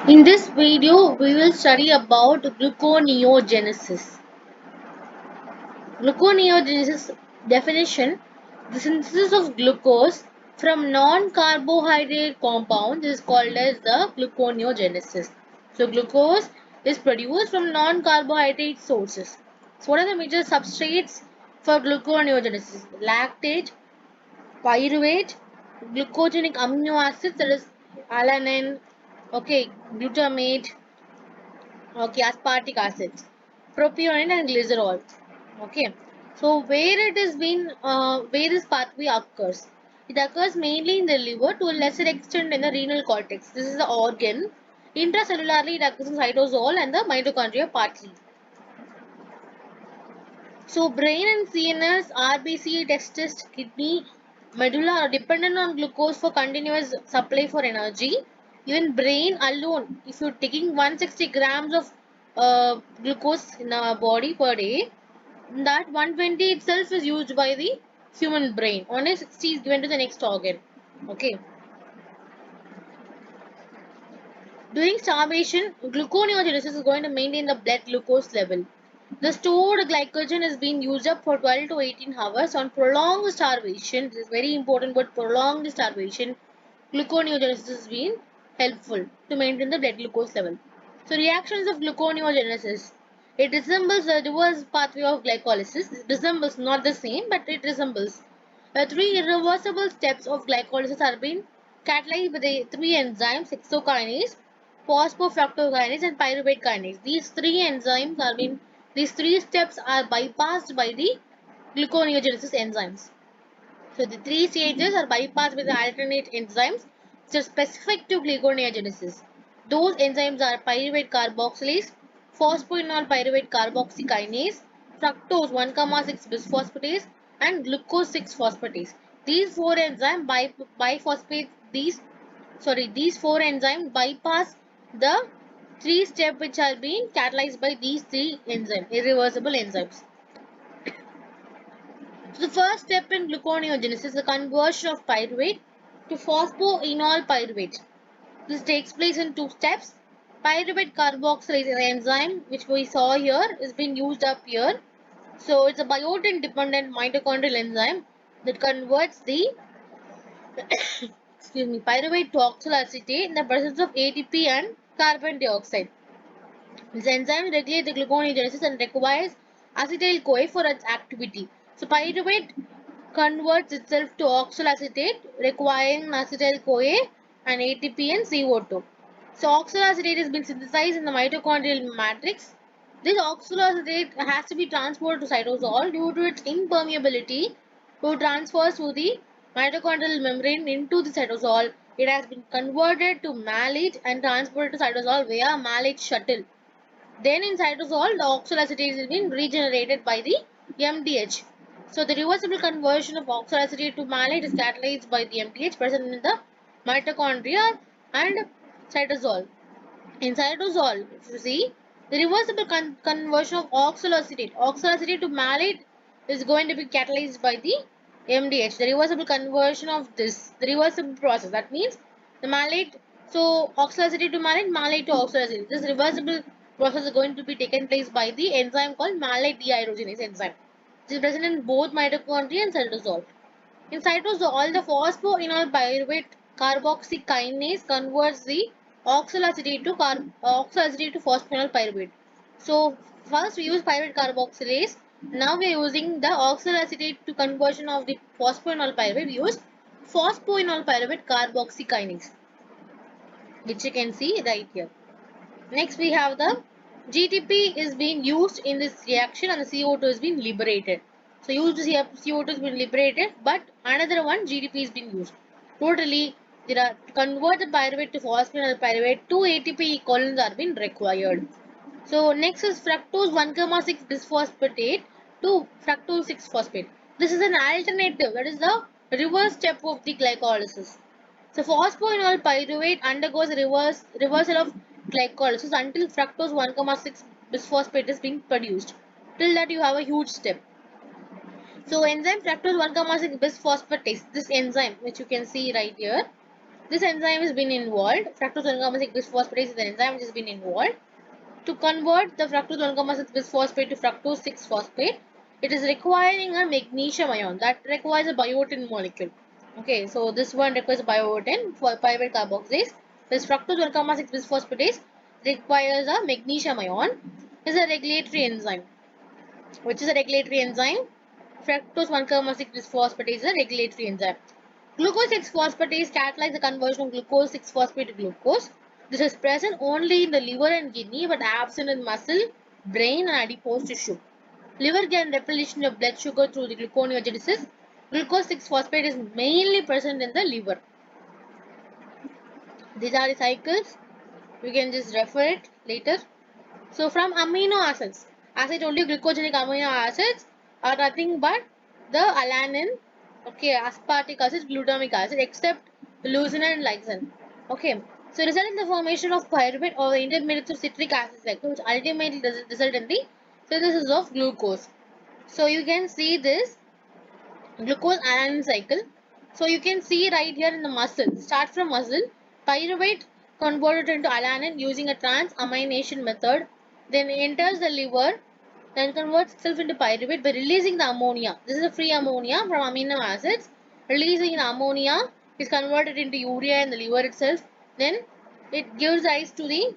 In this video, we will study about gluconeogenesis. Gluconeogenesis definition: the synthesis of glucose from non-carbohydrate compounds is called as the gluconeogenesis. So, glucose is produced from non-carbohydrate sources. So, what are the major substrates for gluconeogenesis? Lactate, pyruvate, glucogenic amino acids, that is alanine, okay, glutamate, okay, aspartic acids, propionate and glycerol. Okay, so where this pathway occurs? It occurs mainly in the liver, to a lesser extent in the renal cortex. This is the organ. Intracellularly, it occurs in cytosol and the mitochondria partly. So brain and CNS, RBC, testis, kidney, medulla are dependent on glucose for continuous supply for energy. Even brain alone, if you're taking 160 grams of glucose in our body per day, that 120 itself is used by the human brain. Only 60 is given to the next organ. Okay. During starvation, gluconeogenesis is going to maintain the blood glucose level. The stored glycogen is being used up for 12 to 18 hours. On prolonged starvation, this is very important, but prolonged starvation, gluconeogenesis is being helpful to maintain the blood glucose level. So reactions of gluconeogenesis. It resembles the reverse pathway of glycolysis. It resembles, not the same, but it resembles. The three irreversible steps of glycolysis are being catalyzed by the three enzymes: hexokinase, phosphofructokinase, and pyruvate kinase. These three steps are bypassed by the gluconeogenesis enzymes. So the three stages are bypassed by the alternate enzymes which are specific to gluconeogenesis. Those enzymes are pyruvate carboxylase, phosphoenol pyruvate carboxykinase, fructose 1,6 bisphosphatase, and glucose 6 phosphatase. These four enzymes biphosphate these four enzymes bypass the three steps which are being catalyzed by these three enzymes, irreversible enzymes. So the first step in gluconeogenesis is the conversion of pyruvate to phosphoenol pyruvate. This takes place in two steps. Pyruvate carboxylase enzyme, which we saw here, is being used up here. So it's a biotin dependent mitochondrial enzyme that converts the pyruvate to oxaloacetate in the presence of ATP and carbon dioxide. This enzyme regulates the gluconeogenesis and requires acetyl CoA for its activity. So pyruvate converts itself to oxaloacetate, requiring acetyl CoA and ATP and CO2. So oxaloacetate has been synthesized in the mitochondrial matrix. This oxaloacetate has to be transported to cytosol due to its impermeability to transfers through the mitochondrial membrane into the cytosol. It has been converted to malate and transported to cytosol via malate shuttle. Then in cytosol, the oxaloacetate is being regenerated by the MDH. So the reversible conversion of oxaloacetate to malate is catalyzed by the MDH present in the mitochondria and cytosol. In cytosol, if you see, the reversible conversion of oxaloacetate to malate is going to be catalyzed by the MDH. The reversible conversion of the reversible process. That means the malate, so oxaloacetate to malate, malate to oxaloacetate. This reversible process is going to be taken place by the enzyme called malate dehydrogenase enzyme. This is present in both mitochondria and cytosol. In cytosol, the phosphoenol pyruvate carboxykinase converts the oxaloacetate to phosphoenol pyruvate. So first we use pyruvate carboxylase. Now we are using the oxaloacetate to conversion of the phosphoenol pyruvate. We use phosphoenol pyruvate carboxykinase, which you can see right here. Next we have the GTP is being used in this reaction and the CO2 is being liberated. So used CO2 is being liberated, but another one GDP is being used. Totally, there are to convert the pyruvate to phosphoenol pyruvate, 2 ATP colons are being required. So next is fructose 1,6 bisphosphatate to fructose 6 phosphate. This is an alternative, that is the reverse step of the glycolysis. So phosphoenol pyruvate undergoes a reversal of glycolysis until fructose 1,6 bisphosphate is being produced. Till that you have a huge step. So enzyme fructose 1,6 bisphosphatase, this enzyme which you can see right here, This enzyme has been involved. Fructose 1,6 bisphosphorase is the enzyme which has been involved to convert the fructose 1,6 bisphosphate to fructose 6 phosphate. It is requiring a magnesium ion that requires a biotin molecule. Okay, so this one requires a biotin for pyruvate carboxylase. This fructose 1,6 bisphosphatase requires a magnesium ion. Is a regulatory enzyme. Which is a regulatory enzyme? Fructose 1,6 bisphosphatase is a regulatory enzyme. Glucose 6 phosphatase catalyzes the conversion of glucose 6 phosphate to glucose. This is present only in the liver and kidney but absent in muscle, brain and adipose tissue. Liver can replenish your blood sugar through the gluconeogenesis. Glucose 6 phosphate is mainly present in the liver. These are the cycles. You can just refer it later. So from amino acids, as I told you, glucogenic amino acids are nothing but the alanine, okay, aspartic acid, glutamic acid, except leucine and lysine. Okay, so result in the formation of pyruvate or intermediates of citric acid cycle, which ultimately result in the synthesis of glucose. So you can see this glucose alanine cycle. So you can see right here in the muscle. Start from muscle. Pyruvate converted into alanine using a transamination method. Then enters the liver. Then converts itself into pyruvate by releasing the ammonia. This is a free ammonia from amino acids. Releasing the ammonia is converted into urea in the liver itself. Then it gives rise to the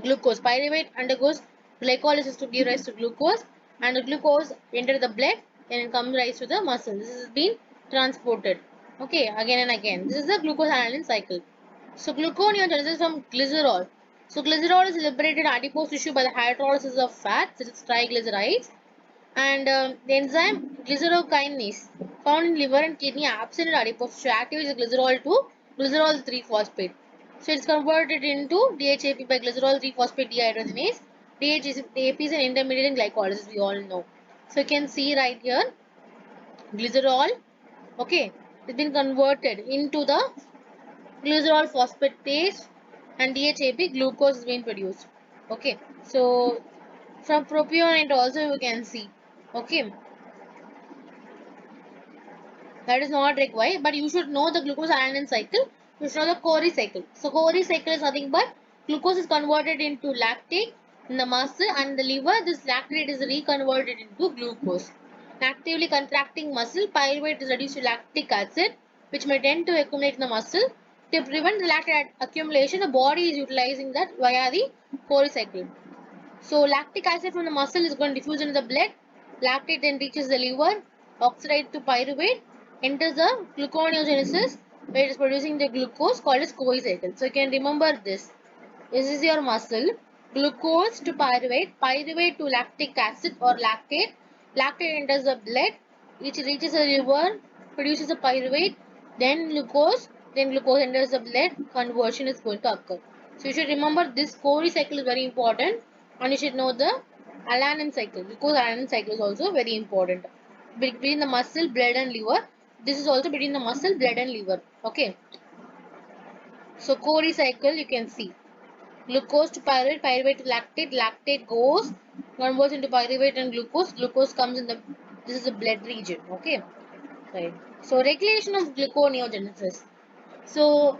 glucose. Pyruvate undergoes glycolysis to give rise to glucose, and the glucose enters the blood and it comes rise to the muscle. This has been transported. Okay, again and again. This is the glucose alanine cycle. So gluconeogenesis from glycerol. So glycerol is liberated adipose tissue by the hydrolysis of fats, it is triglycerides, and the enzyme glycerokinase found in liver and kidney absent in adipose tissue activates the glycerol to glycerol 3 phosphate. So it's converted into DHAP by glycerol 3 phosphate dehydrogenase. DHAP is an intermediate in glycolysis, we all know. So you can see right here glycerol, okay, it's been converted into the glycerol phosphatase and DHAP glucose is being produced. Okay, so from propionate also you can see. Okay, that is not required, but you should know the glucose alanine cycle. You should know the Cori cycle. So Cori cycle is nothing but glucose is converted into lactate in the muscle and the liver. This lactate is reconverted into glucose. Actively contracting muscle, pyruvate is reduced to lactic acid, which may tend to accumulate in the muscle. To prevent the lactate accumulation, the body is utilizing that via the Cori cycle. So lactic acid from the muscle is going to diffuse into the blood. Lactate then reaches the liver, oxidized to pyruvate, enters the gluconeogenesis, where it is producing the glucose called as Cori cycle. So you can remember this. This is your muscle. Glucose to pyruvate, pyruvate to lactic acid or lactate. Lactate enters the blood, which reaches the liver, produces the pyruvate, then glucose enters the blood, conversion is going to occur. So you should remember this Cori cycle is very important, and you should know the alanine cycle. Glucose alanine cycle is also very important. Between the muscle, blood and liver. This is also between the muscle, blood and liver. Okay. So Cori cycle you can see. Glucose to pyruvate, pyruvate to lactate, lactate goes, converts into pyruvate and glucose comes in the, this is the blood region, okay, right. So regulation of gluconeogenesis. So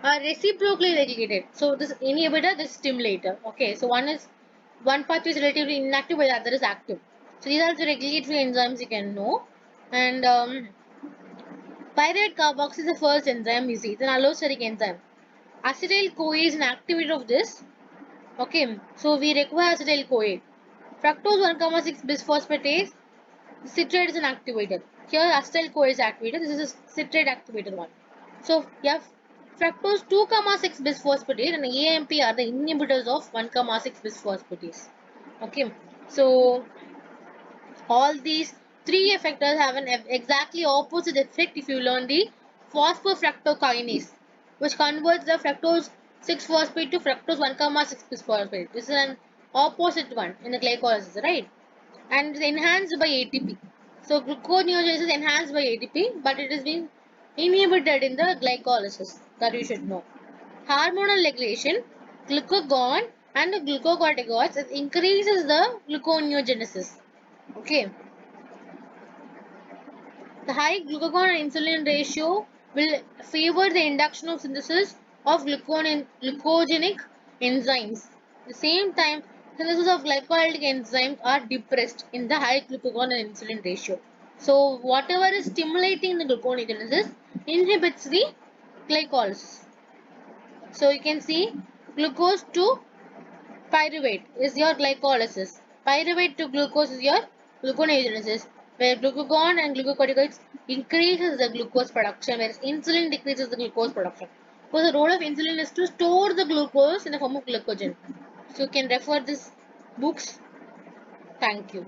reciprocally regulated. So this inhibitor, this stimulator, okay. So one pathway is relatively inactive while the other is active. So these are the regulatory enzymes you can know. And pyruvate carboxy is the first enzyme you see. It's an allosteric enzyme. Acetyl-CoA is an activator of this. Okay, so we require acetyl-CoA. Fructose 1,6 bisphosphatase, citrate is an activator. Here acetyl-CoA is activator. This is a citrate activator one. So yeah, fructose 2,6 bisphosphatase and AMP are the inhibitors of 1,6 bisphosphatase. Okay, so all these three effectors have an exactly opposite effect if you learn the phosphofructokinase, which converts the fructose 6-phosphate to fructose 1,6 bisphosphate. This is an opposite one in the glycolysis, right? And it is enhanced by ATP. So gluconeogenesis is enhanced by ATP, but it is being inhibited in the glycolysis. That you should know. Hormonal regulation, glucagon and glucocorticoids, it increases the gluconeogenesis. Okay. The high glucagon and insulin ratio will favor the induction of synthesis of glucogenic enzymes. At the same time, synthesis of glycolytic enzymes are depressed in the high glucagon and insulin ratio. So, whatever is stimulating the gluconeogenesis inhibits the glycolysis. So, you can see glucose to pyruvate is your glycolysis. Pyruvate to glucose is your gluconeogenesis, where glucagon and glucocorticoids increases the glucose production, whereas insulin decreases the glucose production. So the role of insulin is to store the glucose in the form of glycogen. So you can refer these books. Thank you.